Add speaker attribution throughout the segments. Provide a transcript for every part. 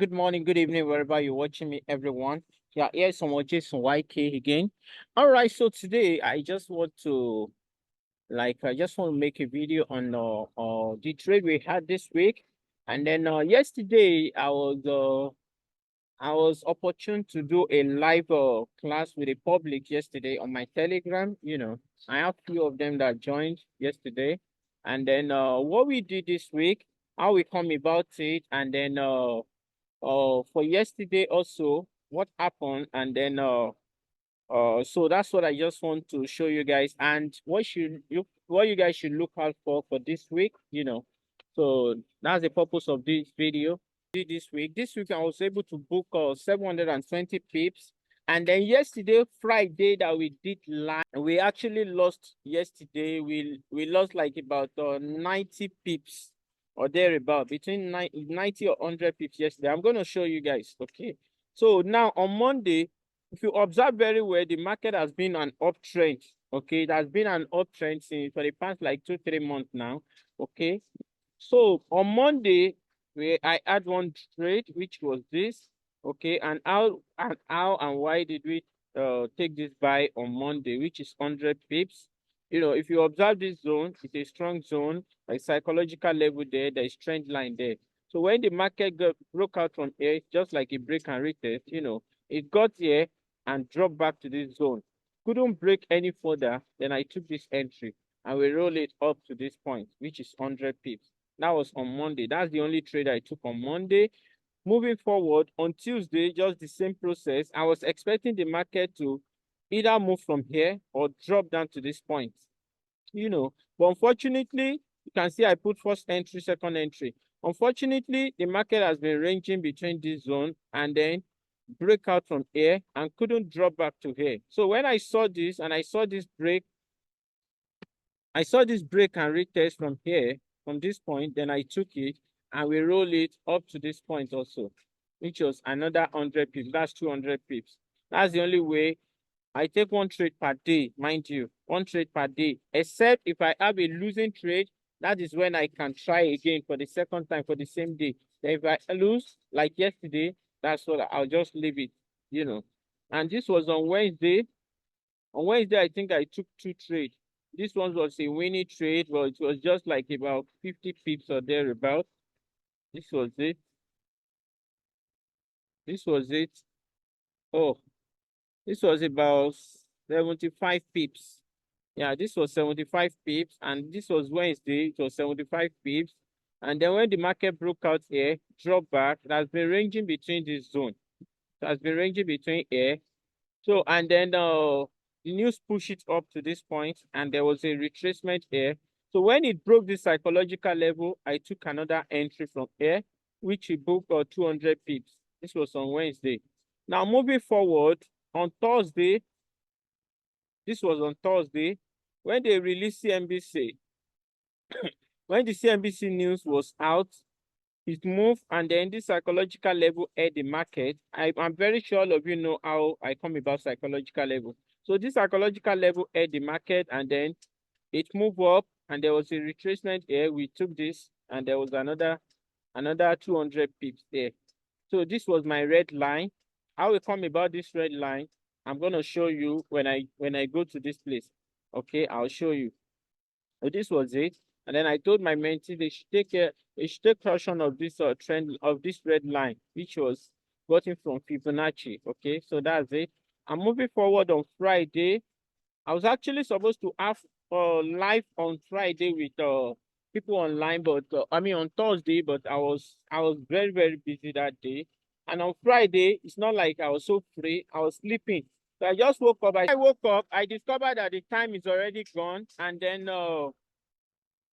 Speaker 1: Good morning, good evening, wherever you're watching me, everyone. Yeah, here's some Jason YK again. All right, so today I just want to make a video on the trade we had this week, and then yesterday I was opportune to do a live class with the public yesterday on my Telegram. I have few of them that joined yesterday, and then what we did this week, how we come about it, and then for yesterday also what happened, and then so that's what I just want to show you guys, and what you guys should look out for this week. So that's the purpose of this video. This week I was able to book 720 pips, and then yesterday Friday that we did live, we actually lost yesterday. We lost like about 90 pips or thereabout, between 90 or 100 pips yesterday. I'm going to show you guys. Okay, so now on Monday, if you observe very well, the market has been an uptrend. Okay, it has been an uptrend since for the past like 2-3 months now. Okay, so on Monday, I had one trade, which was this. Okay, and how and why did we take this buy on Monday, which is 100 pips? If you observe this zone, it's a strong zone, like psychological level there. There is trend line there. So when the market broke out from here, just like a break and retest, it got here and dropped back to this zone. Couldn't break any further. Then I took this entry and we roll it up to this point, which is 100 pips. That was on Monday. That's the only trade I took on Monday. Moving forward on Tuesday, just the same process. I was expecting the market to either move from here or drop down to this point. But unfortunately, you can see I put first entry, second entry. Unfortunately, the market has been ranging between this zone and then break out from here and couldn't drop back to here. So when I saw this and I saw this break and retest from here, from this point, then I took it and we roll it up to this point also, which was another 100 pips. That's 200 pips. That's the only way. I take one trade per day, mind you, one trade per day, except if I have a losing trade, that is when I can try again for the second time for the same day. Then if I lose, like yesterday, that's what I'll just leave it. And this was on Wednesday. On Wednesday, I think I took two trades. This one was a winning trade, but it was just like about 50 pips or thereabout. This was it. This was it. Oh, this was about 75 pips. Yeah, this was 75 pips, and this was Wednesday. It was 75 pips. And then when the market broke out here, dropped back, it has been ranging between this zone. It has been ranging between here. So, and then the news pushed it up to this point, and there was a retracement here. So when it broke this psychological level, I took another entry from here, which we booked 200 pips. This was on Wednesday. Now moving forward, on Thursday, this was on Thursday, when they released CNBC. When the CNBC news was out, it moved, and then this psychological level at the market. I'm very sure all of you know how I come about psychological level. So this psychological level at the market, and then it moved up, and there was a retracement here. We took this, and there was another 200 pips there. So this was my red line. How we come about this red line, I'm gonna show you when I go to this place. Okay, I'll show you. So this was it. And then I told my mentee they should take caution of this trend of this red line, which was gotten from Fibonacci. Okay, so that's it. I'm moving forward on Friday. I was actually supposed to have live on Friday with people online, but I mean on Thursday, but I was very, very busy that day. And on Friday, it's not like I was so free. I was sleeping. So I just woke up. I woke up, I discovered that the time is already gone, and then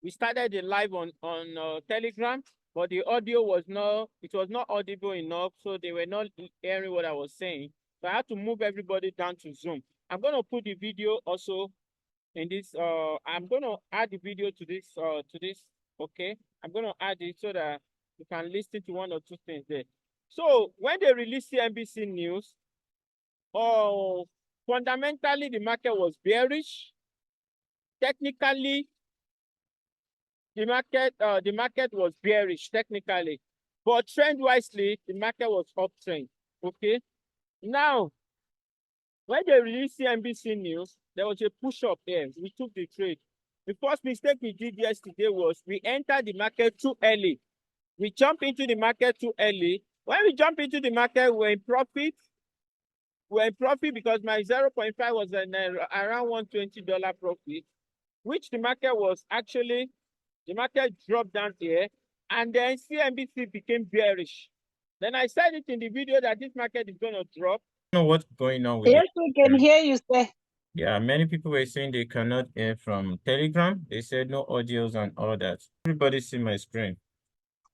Speaker 1: we started the live on Telegram, but the audio was not audible enough, so they were not hearing what I was saying. So I had to move everybody down to Zoom. I'm gonna put the video also in this. I'm gonna add the video to this. Okay, I'm gonna add it so that you can listen to one or two things there. So when they released CNBC news, fundamentally the market was bearish. Technically, the market was bearish technically. But trend wisely, the market was uptrend. Okay. Now, when they released CNBC news, there was a push up there. We took the trade. The first mistake we did yesterday was we entered the market too early. We jumped into the market too early. When we jump into the market, we're in profit. We're in profit because my 0.5 was around $120 profit, which the market was actually, the market dropped down here, and then CNBC became bearish. Then I said it in the video that this market is going to drop. I don't know what's going on with
Speaker 2: Yes, we can hear you, sir.
Speaker 1: Yeah, many people were saying they cannot hear from Telegram. They said no audios and all that. Everybody see my screen.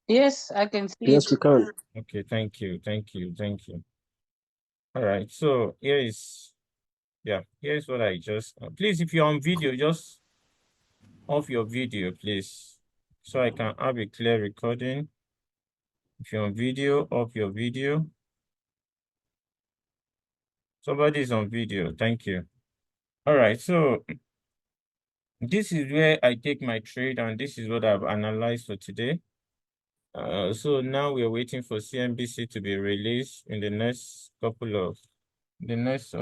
Speaker 2: Yes, I can see
Speaker 3: Yes,
Speaker 2: it.
Speaker 3: we can.
Speaker 1: Okay, thank you, thank you, thank you. All right, so here's what I just, please, if you're on video, just off your video, please, so I can have a clear recording. If you're on video, off your video. Somebody's on video, thank you. All right, so this is where I take my trade, and this is what I've analyzed for today. So now we're waiting for CNBC to be released in the next 12 minutes.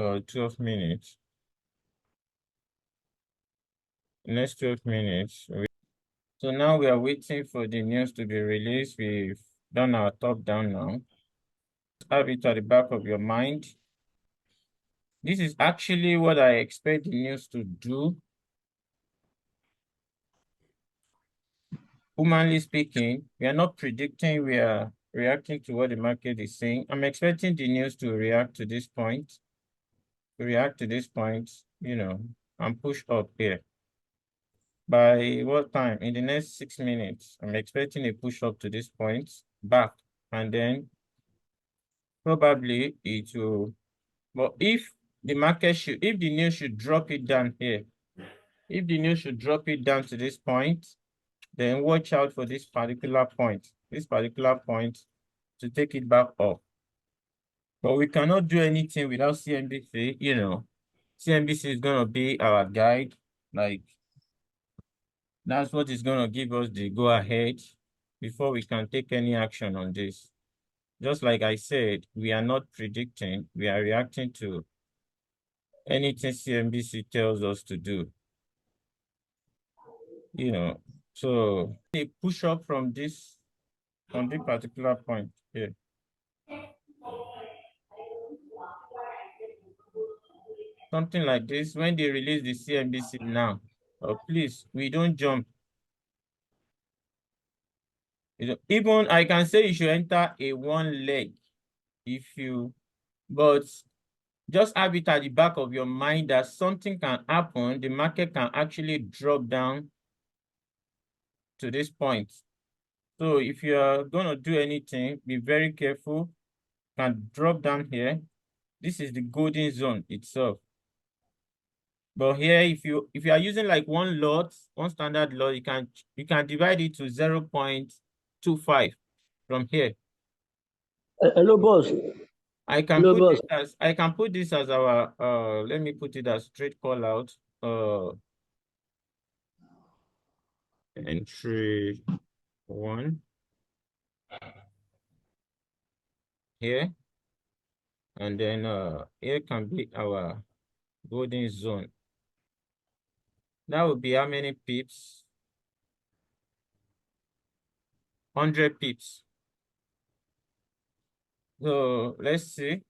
Speaker 1: Next 12 minutes. So now we are waiting for the news to be released. We've done our top down now. Have it at the back of your mind. This is actually what I expect the news to do. Humanly speaking, we are not predicting, we are reacting to what the market is saying. I'm expecting the news to react to this point, and push up here. By what time? In the next 6 minutes, I'm expecting a push up to this point, back, and then probably it will, but if the news should drop it down here, if the news should drop it down to this point, then watch out for this particular point to take it back up. But we cannot do anything without CNBC, CNBC is going to be our guide. Like, that's what is going to give us the go ahead before we can take any action on this. Just like I said, we are not predicting, we are reacting to anything CNBC tells us to do. So they push up from this particular point here. Something like this, when they release the CNBC now, please, we don't jump. Even I can say you should enter a one leg but just have it at the back of your mind that something can happen. The market can actually drop down to this point. So if you are going to do anything, be very careful. Can drop down here. This is the golden zone itself. But here, if you are using like one standard lot, you can divide it to 0.25 from here.
Speaker 3: Hello, boss.
Speaker 1: I can put this as our let me put it as straight call out entry 1 here, and then here can be our golden zone. That would be how many pips? 100 pips. So let's see.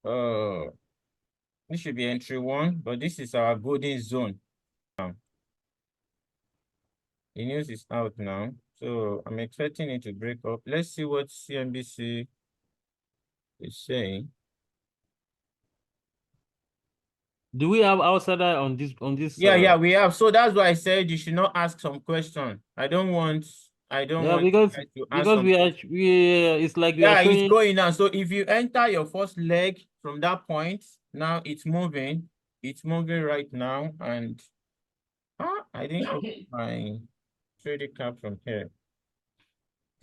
Speaker 1: This should be entry 1, but this is our golden zone. The news is out now, so I'm expecting it to break up. Let's see what CNBC is saying.
Speaker 4: Do we have outsider on this?
Speaker 1: Yeah, we have. So that's why I said you should not ask some question. I don't want
Speaker 4: because it's like we are showing.
Speaker 1: It's going now. So if you enter your first leg from that point, now it's moving. It's moving right now, and I didn't open my trading cap from here.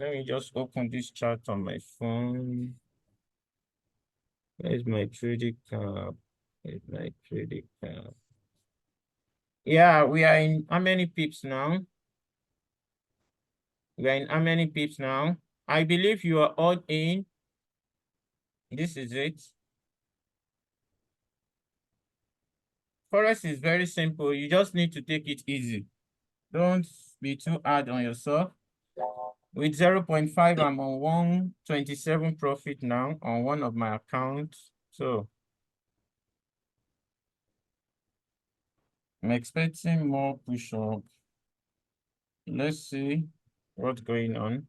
Speaker 1: Let me just open this chart on my phone. Where's my trading cap? Where's my trading cap? Yeah, we are in how many pips now? We are in how many pips now? I believe you are all in. This is it. Forex is very simple. You just need to take it easy. Don't be too hard on yourself. With 0.5, I'm on 127 profit now on one of my accounts. So I'm expecting more push-up. Let's see what's going on.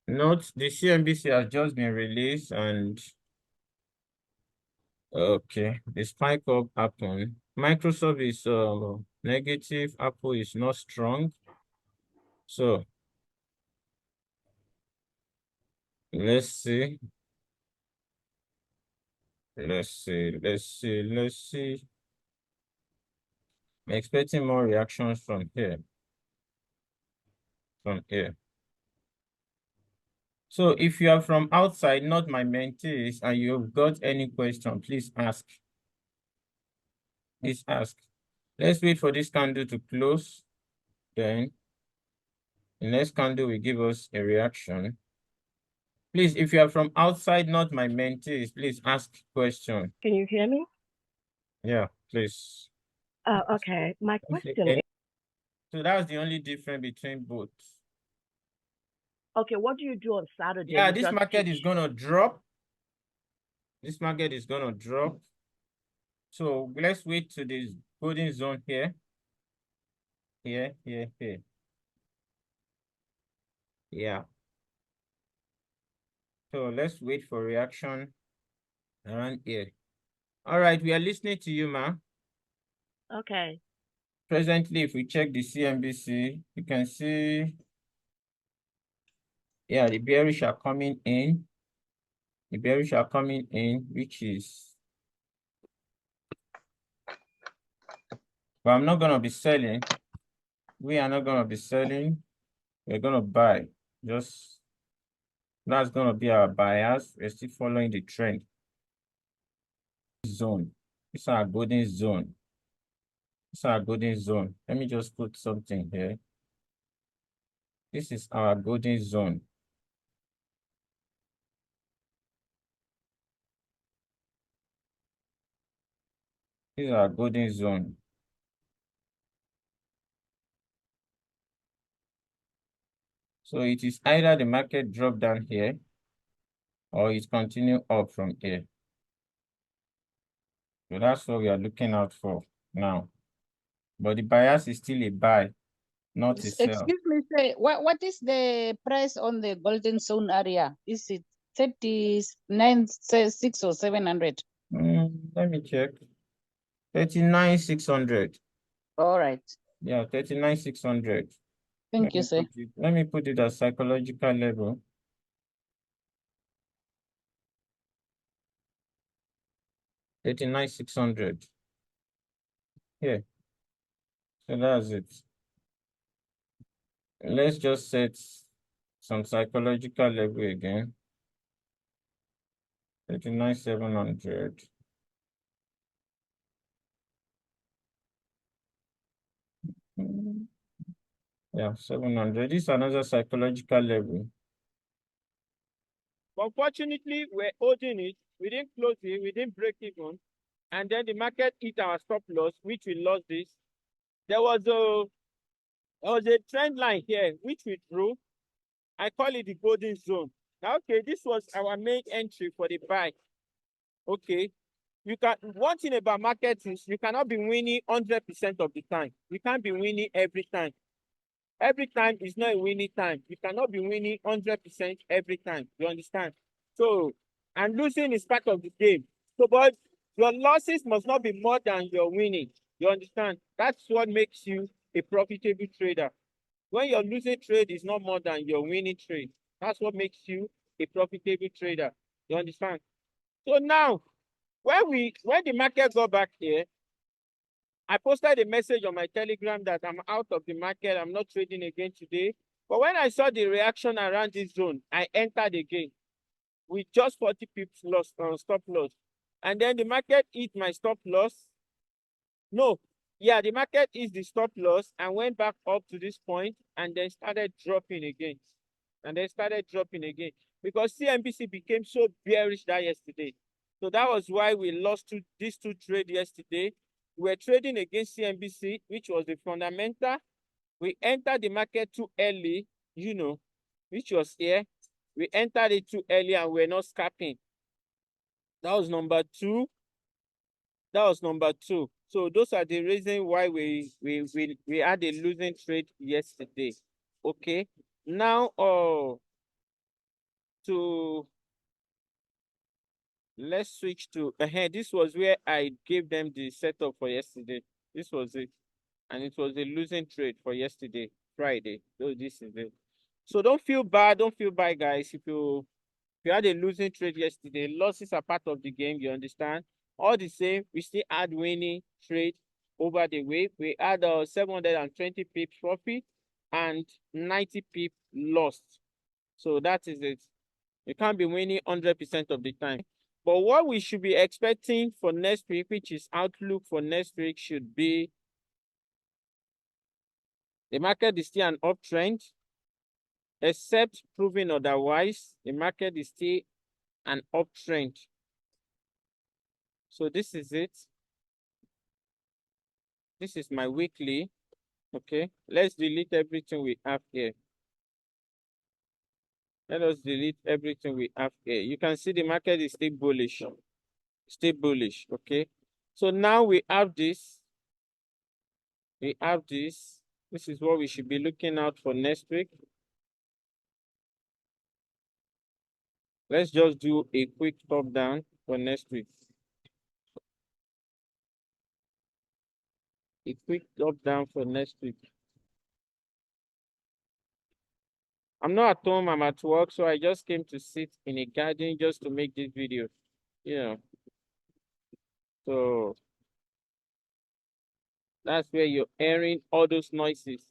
Speaker 1: Note the CNBC has just been released and okay, the spike up happened. Microsoft is negative, Apple is not strong. So let's see. Let's see. I'm expecting more reactions from here. So if you are from outside, not my mentees, and you've got any question, please ask. Please ask. Let's wait for this candle to close. Then the next candle will give us a reaction. Please, if you are from outside, not my mentees, please ask question.
Speaker 5: Can you hear me?
Speaker 1: Yeah, please.
Speaker 5: Okay. My question is,
Speaker 1: So that's the only difference between both.
Speaker 5: okay, what do you do on Saturday?
Speaker 1: Yeah,
Speaker 5: You
Speaker 1: this
Speaker 5: just
Speaker 1: market
Speaker 5: teach.
Speaker 1: is gonna drop. This market is gonna drop. So let's wait to this golden zone here. Here. Yeah. So let's wait for reaction around here. All right, we are listening to you, ma.
Speaker 5: Okay.
Speaker 1: Presently, if we check the CNBC, you can see, yeah, the bearish are coming in. The bearish are coming in, which is, but I'm not gonna be selling. We are not gonna be selling. We're gonna buy. Just that's gonna be our bias. We're still following the trend. Zone. This is our golden zone. This is our golden zone. Let me just put something here. This is our golden zone. This is our golden zone. So it is either the market drop down here or it continue up from here. So that's what we are looking out for now. But the bias is still a buy, not a sell.
Speaker 2: Excuse me, say, what is the price on the golden zone area? Is it 39, 6 or 700?
Speaker 1: Let me check. 39,600.
Speaker 2: All right.
Speaker 1: Yeah, 39,600.
Speaker 2: Thank you, sir.
Speaker 1: Let me put it at psychological level. 39,600. Here. So that's it. Let's just set some psychological level again. 39,700. Yeah, 700. This is another psychological level. Unfortunately, we're holding it. We didn't close it. We didn't break even. And then the market hit our stop loss, which we lost this. There was a trend line here, which we drew. I call it the golden zone. Now, okay, this was our main entry for the buy. Okay. One thing about market is you cannot be winning 100% of the time. You can't be winning every time. Every time is not a winning time. You cannot be winning 100% every time. You understand? So, and losing is part of the game. So, but your losses must not be more than your winning. You understand? That's what makes you a profitable trader. When your losing trade is not more than your winning trade, that's what makes you a profitable trader. You understand? So now, when the market got back here, I posted a message on my Telegram that I'm out of the market. I'm not trading again today. But when I saw the reaction around this zone, I entered again with just 40 pips loss on stop loss. And then the market hit my stop loss. No, yeah, the market is the stop loss and went back up to this point and then started dropping again. And then started dropping again because CNBC became so bearish that yesterday. So that was why we lost these two trades yesterday. We were trading against CNBC, which was the fundamental. We entered the market too early, you know, which was here. We entered it too early and we're not scalping. That was number two. That was number two. So those are the reasons why we had a losing trade yesterday. Okay. Now let's switch to this was where I gave them the setup for yesterday. This was it. And it was a losing trade for yesterday, Friday. So this is it. So don't feel bad, guys. If you had a losing trade yesterday, losses are part of the game, you understand? All the same, we still had winning trade over the way. We had 720 pips profit and 90 pips lost. So that is it. You can't be winning 100% of the time. But what we should be expecting for next week, which is outlook for next week, should be the market is still an uptrend. Except proving otherwise, the market is still an uptrend. So this is it. This is my weekly. Okay, let's delete everything we have here. Let us delete everything we have here. You can see the market is still bullish. Still bullish. Okay. So now we have this. We have this. This is what we should be looking out for next week. Let's just do a quick top down for next week. A quick top down for next week. I'm not at home, I'm at work, so I just came to sit in a garden just to make this video. So that's where you're hearing all those noises,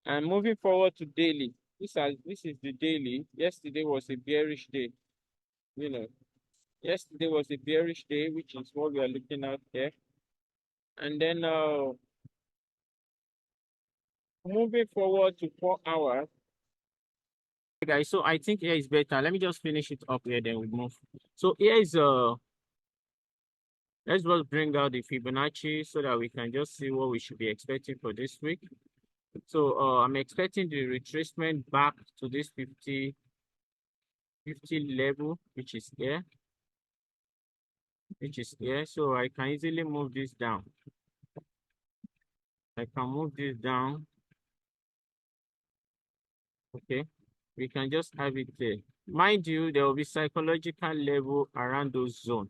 Speaker 1: And moving forward to daily. This is the daily. Yesterday was a bearish day, Yesterday was a bearish day, which is what we are looking at here. And then moving forward to 4 hours. Okay, guys, so I think here is better. Let me just finish it up here, then we move. So here is let's just bring out the Fibonacci so that we can just see what we should be expecting for this week. So I'm expecting the retracement back to this 50 level, which is here. So I can easily move this down. I can move this down. Okay, we can just have it there. Mind you, there will be psychological level around those zones.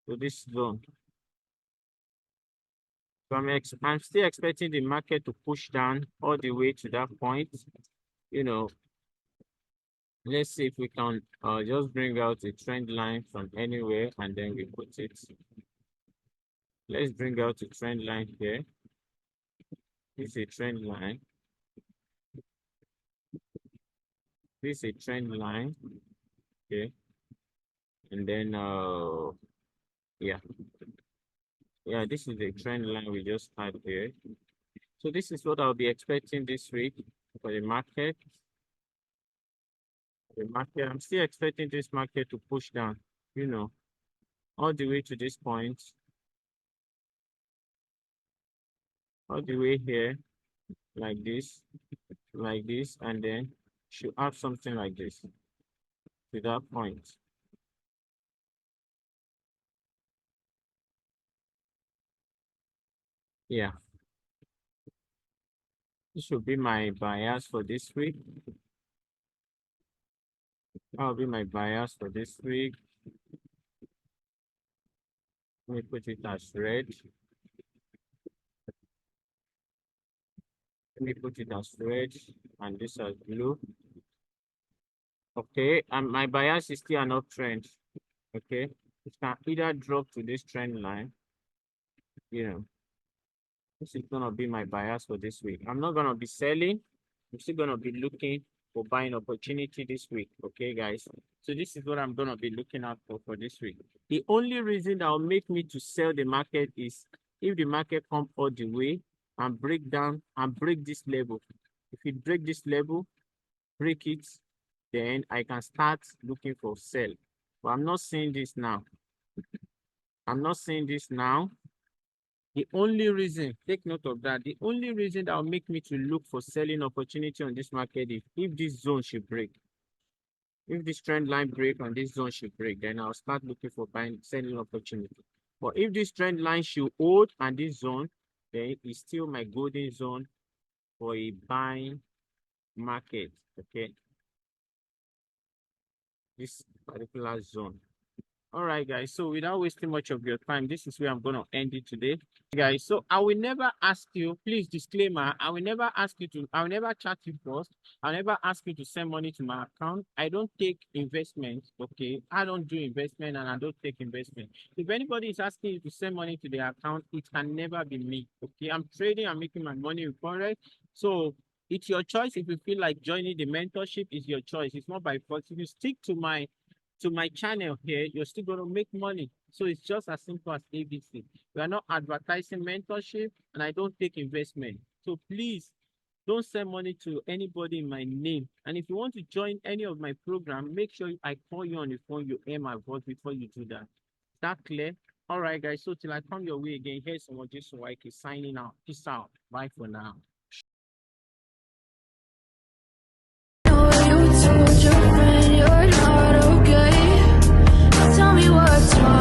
Speaker 1: So this zone. So I'm still expecting the market to push down all the way to that point. Let's see if we can just bring out a trend line from anywhere and then we put it. Let's bring out a trend line here. This is a trend line. This is a trend line. Okay. And then yeah, this is the trend line we just had here. So this is what I'll be expecting this week for the market. I'm still expecting this market to push down, all the way to this point, all the way here, like this, and then should have something like this to that point. Yeah. This should be my bias for this week. That'll be my bias for this week. Let me put it as red. Let me put it as red and this as blue. Okay, and my bias is still an uptrend. Okay, it can either drop to this trend line. This is gonna be my bias for this week. I'm not gonna be selling. I'm still gonna be looking for buying opportunity this week. Okay, guys. So this is what I'm gonna be looking out for this week. The only reason that will make me to sell the market is if the market come all the way and break down and break this level. If it break this level, break it, then I can start looking for sell. But I'm not seeing this now. I'm not seeing this now. The only reason, take note of that, the only reason that will make me to look for selling opportunity on this market is if this zone should break. If this trend line break and this zone should break, then I'll start looking for buying, selling opportunity. But if this trend line should hold and this zone, then it's still my golden zone for a buying market, okay? This particular zone. All right, guys. So without wasting much of your time, this is where I'm going to end it today. Guys, so I will never ask you, please disclaimer, I will never ask you to, I will never chat you first. I'll never ask you to send money to my account. I don't take investment, okay? I don't do investment and I don't take investment. If anybody is asking you to send money to their account, it can never be me, okay? I'm trading, I'm making my money with Quantec. So it's your choice. If you feel like joining the mentorship, it's your choice. It's not by force. If you stick to my channel here, you're still going to make money. So it's just as simple as ABC. We are not advertising mentorship and I don't take investment. So please don't send money to anybody in my name. And if you want to join any of my program, make sure I call you on the phone, you hear my voice before you do that. Is that clear? All right, guys. So till I come your way again, here's someone just so I can signing out. Peace out. Bye for now.
Speaker 6: Told your friend you're not okay. Tell me what's wrong.